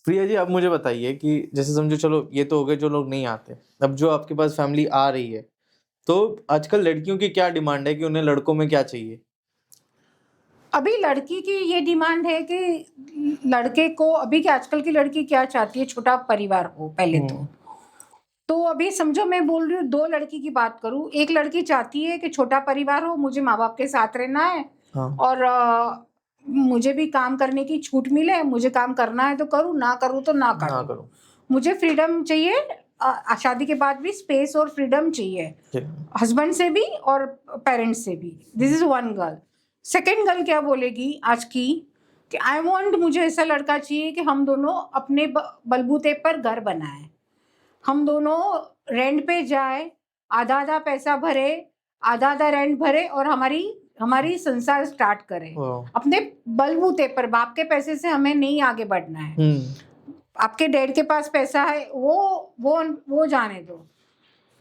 प्रिया जी, आप मुझे बताइए कि जैसे समझो, चलो ये तो हो गए जो लोग नहीं आते, अब जो आपके पास फैमिली आ रही है, तो आजकल लड़कियों की क्या डिमांड है कि उन्हें लड़कों में क्या चाहिए? अभी लड़की की ये डिमांड है कि लड़के को, अभी की आजकल की लड़की क्या चाहती है, छोटा परिवार हो पहले तो अभी समझो मैं बोल रही हूँ, दो लड़की की बात करूँ। एक लड़की चाहती है कि छोटा परिवार हो, मुझे माँ बाप के साथ रहना है हाँ। और मुझे भी काम करने की छूट मिले, मुझे काम करना है तो करूँ, ना करूँ तो ना ना करूँ। करो। मुझे फ्रीडम चाहिए, शादी के बाद भी स्पेस और फ्रीडम चाहिए, ठीक। हस्बैंड से भी और पेरेंट्स से भी। This is one girl. Second girl क्या बोलेगी आज की, कि आई वॉन्ट, मुझे ऐसा लड़का चाहिए कि हम दोनों अपने बलबूते पर घर बनाए, हम दोनों रेंट पे जाए, आधा आधा पैसा भरे, आधा आधा रेंट भरे और हमारी संसार स्टार्ट करें वाह। अपने बलबूते पर। बाप के पैसे से हमें नहीं आगे बढ़ना है। आपके डैड के पास पैसा है, वो जाने दो,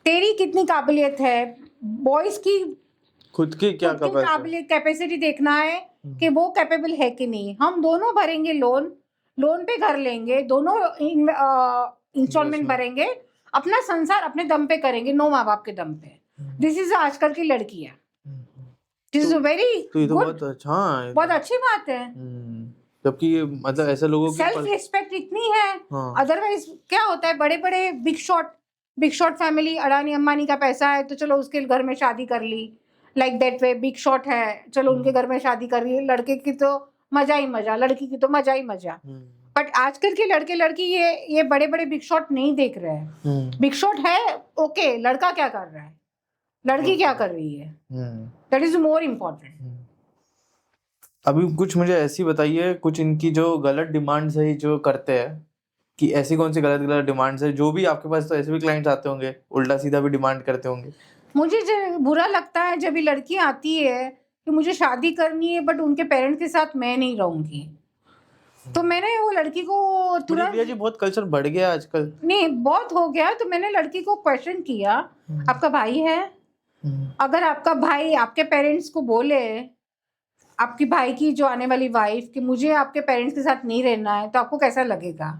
तेरी कितनी काबिलियत है, बॉयज की खुद की क्या खुद की कैपेसिटी? काबिलियत, कैपेसिटी देखना है कि वो कैपेबल है कि नहीं। हम दोनों भरेंगे लोन पे घर लेंगे, दोनों इंस्टॉलमेंट भरेंगे, अपना संसार अपने दम पे करेंगे, नो माँ बाप के दम पे। दिस इज आजकल की लड़की है। दिस इज वेरी तो ये तो गुड, बहुत अच्छा, हाँ, बहुत अच्छी बात है। जबकि ये मतलब ऐसे लोगों की सेल्फ रिस्पेक्ट इतनी है। हाँ। अदरवाइज क्या होता है, बड़े बड़े big shot family, Adani Ambani का पैसा है तो चलो उसके घर में शादी कर ली, like that way, big shot है, चलो उनके घर में शादी कर ली। लड़के की तो मजा ही मजा, लड़की की तो मजा ही मजा। बट आजकल के लड़के लड़की ये बड़े बड़े बिग शॉट नहीं देख रहे हैं। बिग शॉट है ओके, लड़का क्या कर रहा है, लड़की क्या कर रही है, दैट इज मोर इम्पोर्टेंट। अभी कुछ मुझे ऐसी बताइए, कुछ इनकी जो गलत डिमांड्स है जो करते हैं, कि ऐसी कौन सी गलत डिमांड्स है जो भी आपके पास, तो ऐसे भी क्लाइंट्स आते होंगे उल्टा सीधा भी डिमांड करते होंगे। मुझे जो बुरा लगता है जब ये लड़की आती है कि मुझे शादी करनी है बट उनके पेरेंट्स के साथ मैं नहीं रहूंगी, तो मैंने वो लड़की को प्रिया जी, तुरंत, बहुत कल्चर बढ़ गया आजकल। नहीं बहुत हो गया, तो मैंने लड़की को क्वेश्चन किया, आपका भाई है? अगर आपका भाई आपके पेरेंट्स को बोले, आपकी भाई की जो आने वाली वाइफ, कि मुझे आपके पेरेंट्स के साथ नहीं रहना है, तो आपको कैसा लगेगा?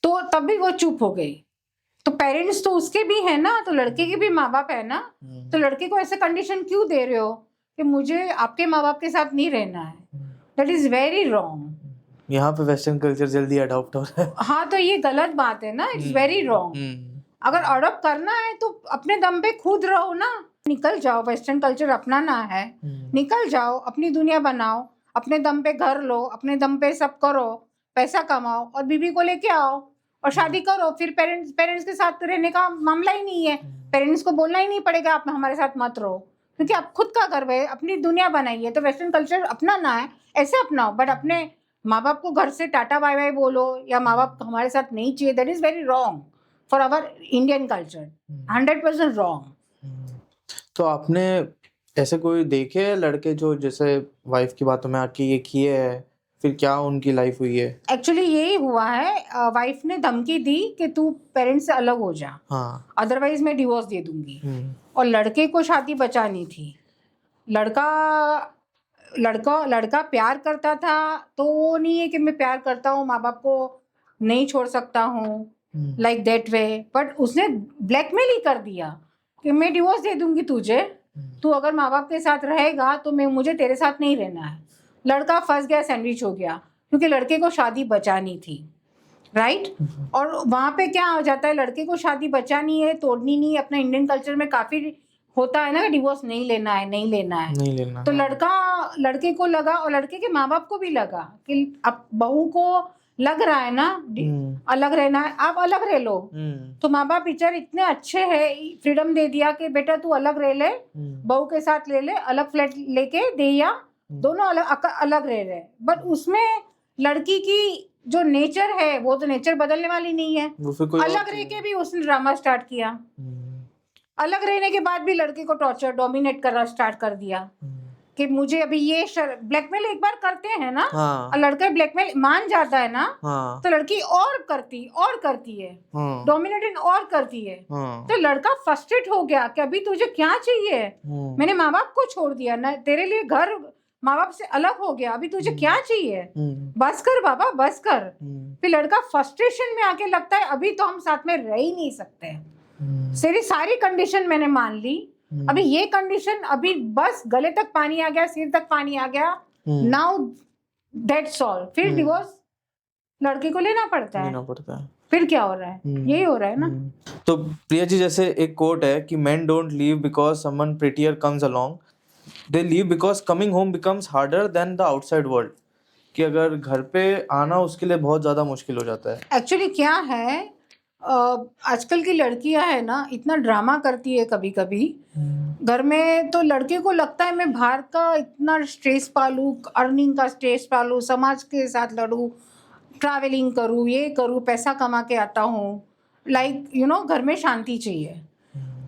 तो तब भी वो चुप हो गई। तो पेरेंट्स तो उसके भी है ना, तो लड़के के भी माँ बाप है ना, तो लड़के को ऐसे कंडीशन क्यों दे रहे हो कि मुझे आपके माँ बाप के साथ नहीं रहना है? That is very wrong. यहाँ पे वेस्टर्न कल्चर जल्दी अडॉप्ट हो रहा है। हाँ, तो ये गलत बात है ना, इट्स वेरी रॉन्ग। अगर अडॉप्ट करना है तो अपने दम पे खुद रहो ना, निकल जाओ, वेस्टर्न कल्चर अपनाना है, निकल जाओ, अपनी दुनिया बनाओ, अपने दम पे घर लो, अपने दम पे सब करो, पैसा कमाओ और बीबी को लेके आओ और शादी करो। फिर पेरेंट्स के साथ रहने का मामला ही नहीं है। पेरेंट्स को बोलना ही नहीं पड़ेगा आप हमारे साथ मत रहो, क्योंकि आप खुद का घर है, अपनी दुनिया बनाइए। तो वेस्टर्न कल्चर अपनाना है ऐसे अपनाओ, बट अपने माँ बाप को घर से टाटा बाय बाय बोलो या माँ बाप हमारे साथ नहीं चाहिए, that is very wrong for our Indian culture, 100% wrong. तो आपने ऐसे कोई देखे हैं लड़के जो जैसे वाइफ की बातों में आके ये किए हैं, फिर क्या उनकी लाइफ हुई है? एक्चुअली यही हुआ है, वाइफ ने धमकी दी कि तू पेरेंट्स से अलग हो जा, हाँ। अदरवाइज मैं डिवोर्स दे दूंगी। और लड़के को शादी बचानी थी। लड़का लड़का प्यार करता था, तो वो नहीं है कि मैं प्यार करता हूँ माँ बाप को नहीं छोड़ सकता हूँ, लाइक दैट वे। बट उसने ब्लैकमेल ही कर दिया कि मैं डिवोर्स दे दूंगी तुझे, तू अगर माँ बाप के साथ रहेगा तो मुझे तेरे साथ नहीं रहना है। लड़का फंस गया, सैंडविच हो गया, क्योंकि लड़के को शादी बचानी थी, राइट। और वहां पे क्या हो जाता है, लड़के को शादी बचानी है, तोड़नी नहीं है। अपना इंडियन कल्चर में काफी होता है ना कि डिवोर्स नहीं लेना है, नहीं लेना। तो लड़के को लगा और लड़के के माँ बाप को भी लगा कि अब बहू को लग रहा है ना अलग रहना है, आप अलग रह लो। तो माँ बाप बेचारे इतने अच्छे हैं, फ्रीडम दे दिया कि बेटा तू अलग रह ले, बहू के साथ ले ले, अलग फ्लैट लेके दे, या दोनों अलग रह रहे। बट उसमें लड़की की जो नेचर है वो तो नेचर बदलने वाली नहीं है। अलग रह के भी उसने ड्रामा स्टार्ट किया। अलग रहने के बाद भी लड़के को टॉर्चर, डोमिनेट करना स्टार्ट कर दिया कि मुझे अभी ये ब्लैकमेल एक बार करते हैं ना, और लड़का ब्लैकमेल मान जाता है ना, तो लड़की और करती है, डोमिनेटिंग और करती है। तो लड़का फ्रस्ट्रेट हो गया कि अभी तुझे क्या चाहिए, मैंने माँ बाप को छोड़ दिया ना, तेरे लिए घर माँ बाप से अलग हो गया, अभी तुझे क्या चाहिए, बस कर बाबा बस कर। फिर लड़का फ्रस्ट्रेशन में आके लगता है अभी तो हम साथ में रह ही नहीं सकते, तेरी सारी कंडीशन मैंने मान ली, अभी ये कंडीशन, अभी बस गले तक पानी आ गया, सिर तक पानी आ गया, नाउ दैट्स ऑल। फिर डिवोर्स लड़के को लेना पड़ता है। फिर क्या हो रहा है, यही हो रहा है ना। तो प्रिया जी, जैसे एक कोट है कि men don't leave because someone prettier comes along, they leave because coming home becomes harder than the outside world। कि अगर घर पे आना उसके लिए बहुत ज्यादा मुश्किल हो जाता है। एक्चुअली क्या है, आजकल की लड़कियां है ना इतना ड्रामा करती है कभी कभी घर में, तो लड़के को लगता है मैं बाहर का इतना स्ट्रेस पालूं, अर्निंग का स्ट्रेस पालूं, समाज के साथ लड़ूं, ट्रैवलिंग करूं, ये करूं, पैसा कमा के आता हूँ, लाइक यू नो घर में शांति चाहिए।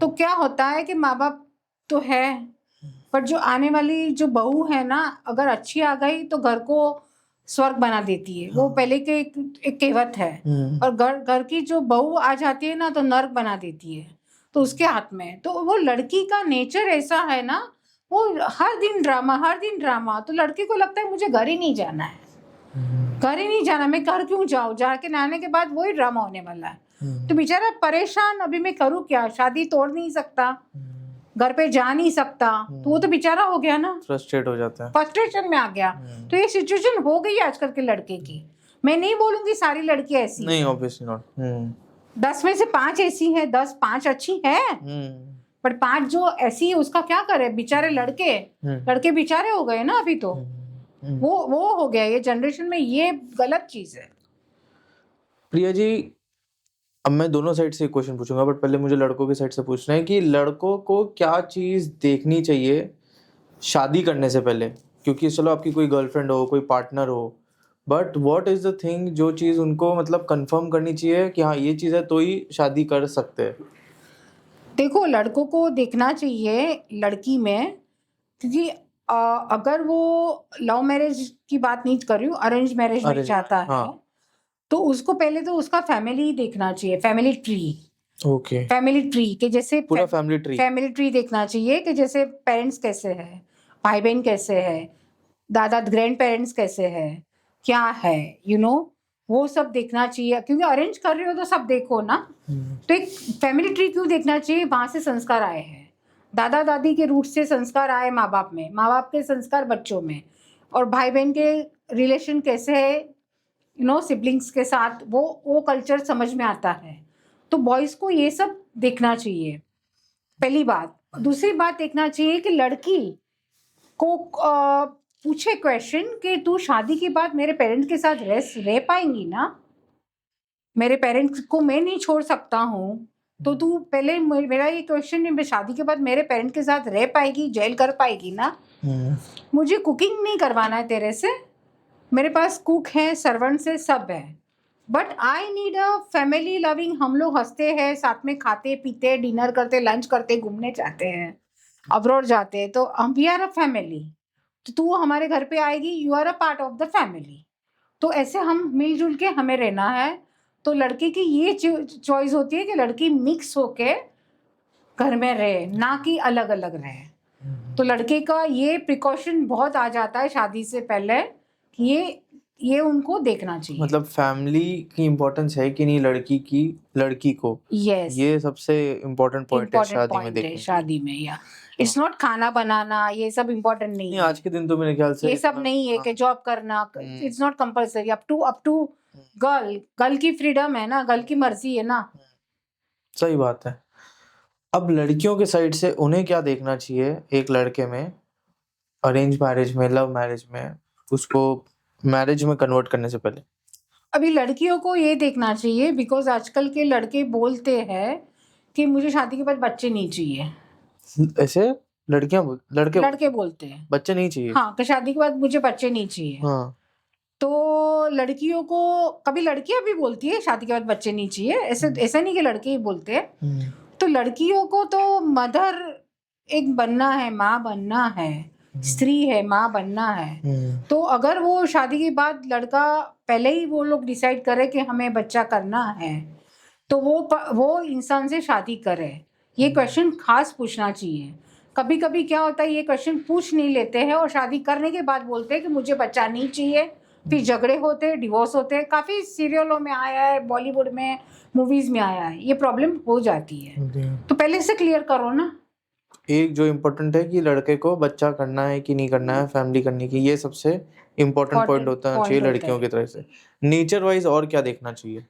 तो क्या होता है कि माँ बाप तो है, पर जो आने वाली जो बहू है ना, अगर अच्छी आ गई तो घर को स्वर्ग बना देती है। वो पहले के एक कहावत है। और घर की जो बहू आ जाती है ना तो नर्क बना देती है, तो उसके हाथ में। तो वो लड़की का नेचर ऐसा है ना, वो हर दिन ड्रामा। तो लड़की को लगता है मुझे घर ही नहीं जाना है, घर ही नहीं जाना, मैं घर क्यों जाऊँ, जाके नहाने के बाद वही ड्रामा होने वाला है। तो बेचारा परेशान, अभी मैं करूँ क्या, शादी तोड़ नहीं सकता, घर पे जा नहीं सकता, तो वो तो बेचारा हो गया ना, फ्रस्ट्रेट हो जाता है, फ्रस्ट्रेशन में आ गया। तो ये सिचुएशन हो गई आजकल के लड़के की। मैं नहीं बोलूंगी सारी लड़कियां ऐसी, नहीं ऑब्वियसली नॉट। 10 में से 5 ऐसी हैं, 5 अच्छी है, पर 5 जो ऐसी है उसका क्या करे, बेचारे लड़के बेचारे हो गए ना अभी। तो वो हो गया, ये जनरेशन में ये गलत चीज है। प्रिया जी, अब मैं दोनों साइड से क्वेश्चन पूछूंगा, बट पहले मुझे लड़कों के साइड से पूछना है कि लड़कों को क्या चीज देखनी चाहिए शादी करने से पहले। क्योंकि चलो आपकी कोई गर्लफ्रेंड हो, कोई पार्टनर हो, but what is the thing जो चीज उनको मतलब कंफर्म करनी चाहिए कि हाँ ये चीज है तो ही शादी कर सकते हैं। देखो, लड़कों को देखना चाहिए लड़की में, क्योंकि अगर वो लव मैरिज की बात नहीं कर रही हूँ, अरेंज मैरिज में चाहता है, तो उसको पहले तो उसका फैमिली देखना चाहिए, family tree. Okay, family tree के जैसे पूरा फैमिली ट्री देखना चाहिए कि जैसे पेरेंट्स कैसे है, भाई बहन कैसे है, दादा ग्रैंड पेरेंट्स कैसे है, क्या है, यू नो, वो सब देखना चाहिए। क्योंकि अरेंज कर रहे हो तो सब देखो ना। तो एक फैमिली ट्री क्यों देखना चाहिए, वहां से संस्कार आए हैं, दादा दादी के रूट से संस्कार आए माँ बाप में, माँ बाप के संस्कार बच्चों में, और भाई बहन के रिलेशन कैसे है, यू नो, सिबलिंग्स के साथ, वो कल्चर समझ में आता है। तो बॉयज को ये सब देखना चाहिए, पहली बात। दूसरी बात देखना चाहिए कि लड़की को पूछे क्वेश्चन कि तू शादी के बाद मेरे पेरेंट्स के साथ रह पाएंगी ना, मेरे पेरेंट्स को मैं नहीं छोड़ सकता हूँ, तो तू पहले मेरा ये क्वेश्चन है, शादी के बाद मेरे पेरेंट्स के साथ रह पाएगी, जेल कर पाएगी ना। मुझे कुकिंग नहीं करवाना है तेरे से, मेरे पास कुक है, सर्वेंट्स है, सब है, but I need a family loving. हम लोग हंसते हैं, साथ में खाते पीते, डिनर करते, लंच करते, घूमने जाते हैं, अब्रॉड जाते हैं, तो हम वी आर अ फैमिली। तो तू हमारे घर पे आएगी, you are a part of the family. तो ऐसे हम मिलजुल के हमें रहना है। तो लड़के की ये चॉइस होती है कि लड़की मिक्स होके घर में रहे, ना कि अलग अलग रहे। तो लड़के का ये प्रिकॉशन बहुत आ जाता है शादी से पहले, कि ये उनको देखना चाहिए। मतलब फैमिली की इम्पोर्टेंस है कि नहीं लड़की को, यस, ये सबसे इम्पोर्टेंट पॉइंट है शादी में देखने। शादी में या इट्स नॉट खाना बनाना, ये सब इम्पोर्टेंट नहीं है आज के दिन तो मेरे ख्याल से ये सब नहीं है कि जॉब करना, it's not compulsory. Up to girl की फ्रीडम है ना, गर्ल की मर्जी है ना। सही बात है। अब लड़कियों के साइड से उन्हें क्या देखना चाहिए एक लड़के में, अरेंज मैरिज में, लव मैरिज में, उसको मैरिज में कन्वर्ट करने से पहले। अभी लड़कियों को ये देखना चाहिए, बिकॉज आजकल के लड़के बोलते हैं कि मुझे शादी के बाद बच्चे नहीं चाहिए। ऐसे लड़के बोलते हैं बच्चे नहीं चाहिए। हाँ, कि शादी के बाद मुझे बच्चे नहीं चाहिए। हाँ। तो लड़कियों को, कभी लड़कियां भी बोलती है शादी के बाद बच्चे नहीं चाहिए, ऐसा नहीं कि लड़के ही बोलते हैं। तो लड़कियों को तो मदर एक बनना है, माँ बनना है, स्त्री है, माँ बनना है। तो अगर वो शादी के बाद लड़का पहले ही वो लोग डिसाइड करे कि हमें बच्चा करना है, तो वो इंसान से शादी करे। ये क्वेश्चन खास पूछना चाहिए। कभी कभी क्या होता है, ये क्वेश्चन पूछ नहीं लेते हैं और शादी करने के बाद बोलते हैं कि मुझे बच्चा नहीं चाहिए, फिर झगड़े होते हैं, डिवोर्स होते हैं। काफ़ी सीरियलों में आया है, बॉलीवुड में, मूवीज़ में आया है, ये प्रॉब्लम हो जाती है। तो पहले से क्लियर करो ना। एक जो इम्पोर्टेंट है कि लड़के को बच्चा करना है कि नहीं करना है, फैमिली करनी की, ये सबसे इम्पोर्टेंट पॉइंट होता चाहिए लड़कियों की तरफ से। नेचर वाइज और क्या देखना चाहिए?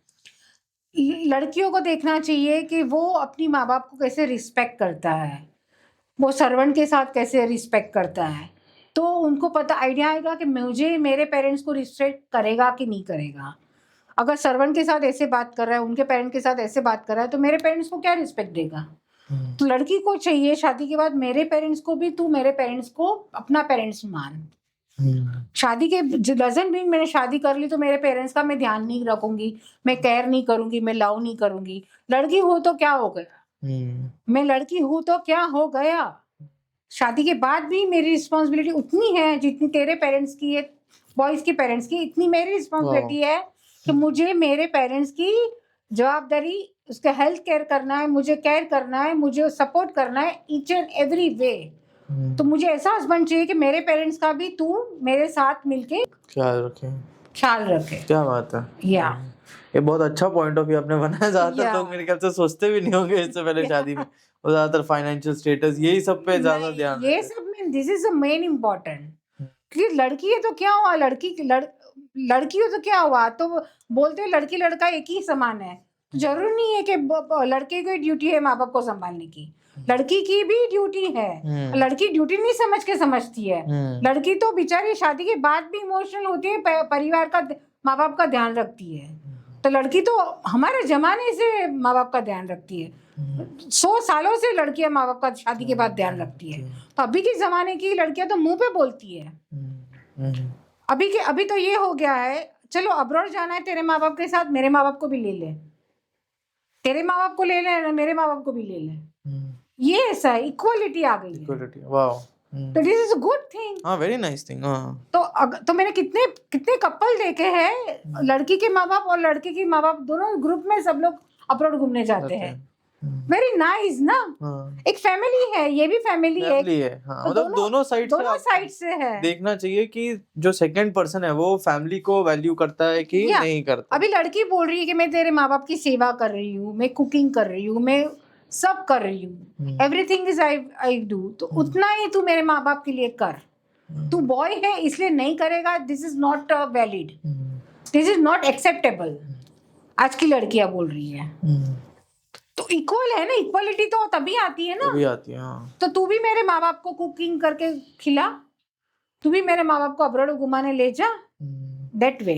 लड़कियों को देखना चाहिए कि वो अपनी माँ बाप को कैसे रिस्पेक्ट करता है, वो सर्वेंट के साथ कैसे रिस्पेक्ट करता है, तो उनको पता आइडिया आएगा कि मुझे मेरे पेरेंट्स को रिस्पेक्ट करेगा कि नहीं करेगा। अगर सर्वेंट के साथ ऐसे बात कर रहा है, उनके पेरेंट के साथ ऐसे बात कर रहा है, तो मेरे पेरेंट्स को क्या रिस्पेक्ट देगा? तो लड़की को चाहिए शादी के बाद मेरे पेरेंट्स को भी, तू मेरे पेरेंट्स को अपना पेरेंट्स मान। शादी के डजंट मीन मैंने शादी कर ली तो मेरे पेरेंट्स का मैं ध्यान नहीं रखूंगी, मैं केयर नहीं करूंगी, मैं लव नहीं करूंगी। लड़की हो तो क्या हो गया, मैं लड़की हूं तो क्या हो गया। शादी के बाद भी मेरी रिस्पॉन्सिबिलिटी उतनी है जितनी तेरे पेरेंट्स की है, बॉयज के पेरेंट्स की, इतनी मेरी रिस्पॉन्सिबिलिटी है कि मुझे मेरे पेरेंट्स की जवाबदारी, उसका हेल्थ केयर करना है, मुझे केयर करना है, मुझे सपोर्ट करना है ईच एंड एवरी वे। तो मुझे ऐसा हस्बैंड चाहिए कि मेरे पेरेंट्स का भी तू मेरे साथ मिलके ख्याल रखे। क्या बात है। या ये बहुत अच्छा पॉइंट ऑफ व्यू आपने बनाया। ज्यादातर लोग मेरे ख्याल से सोचते भी नहीं होंगे इससे पहले शादी में, और ज्यादातर फाइनेंशियल स्टेटस यही सब पे ज्यादा ध्यान ये सब में this is the main important. क्योंकि लड़की है तो क्या हुआ, लड़की हो तो क्या हुआ, तो बोलते हैं लड़की लड़का एक ही समान है। तो जरूरी नहीं है कि लड़के की ड्यूटी है माँ बाप को संभालने की, लड़की की भी ड्यूटी है। लड़की ड्यूटी नहीं समझ के समझती है। लड़की तो बेचारी शादी के बाद भी इमोशनल होती है, परिवार का, माँ बाप का ध्यान रखती है। तो लड़की तो हमारे जमाने से माँ बाप का ध्यान रखती है, 100 सालों से लड़कियां माँ बाप का शादी के बाद ध्यान रखती है। तो अभी के जमाने की लड़कियां तो मुंह पे बोलती है। अभी तो ये हो गया है, चलो अब्रॉड जाना है तेरे माँ बाप के साथ, मेरे माँ बाप को भी ले ले, तेरे माँ बाप को ले ले, मेरे माँ बाप को भी ले ले। ये ऐसा है, इक्वालिटी आ गई है। Equality, wow. तो this is a good thing. हाँ, वेरी नाइस थिंग। तो मैंने कितने कपल देखे हैं, लड़की के माँ बाप और लड़के के माँ बाप दोनों ग्रुप में सब लोग अब्रॉड घूमने जाते हैं। वेरी नाइस ना। एक फैमिली है, ये भी फैमिली है। हाँ, मतलब दोनों साइड से है। देखना चाहिए कि जो सेकंड पर्सन है वो फैमिली को वैल्यू करता है कि नहीं करता। अभी लड़की बोल रही है कि मैं तेरे माँ बाप की सेवा कर रही हूँ, मैं कुकिंग कर रही हूँ, मैं सब कर रही हूँ, एवरीथिंग इज आई डू, तो उतना ही तू मेरे माँ बाप के लिए कर। तू बॉय है इसलिए नहीं करेगा, this is not valid, this is not acceptable. आज की लड़कियां बोल रही है। तो इक्वल है ना, इक्वालिटी तो तभी आती है ना, तभी आती है। हाँ। तो तू भी मेरे माँ बाप को कुकिंग करके खिला, तू भी मेरे माँ बाप को अब्रॉड घुमाने ले जा, दैट वे।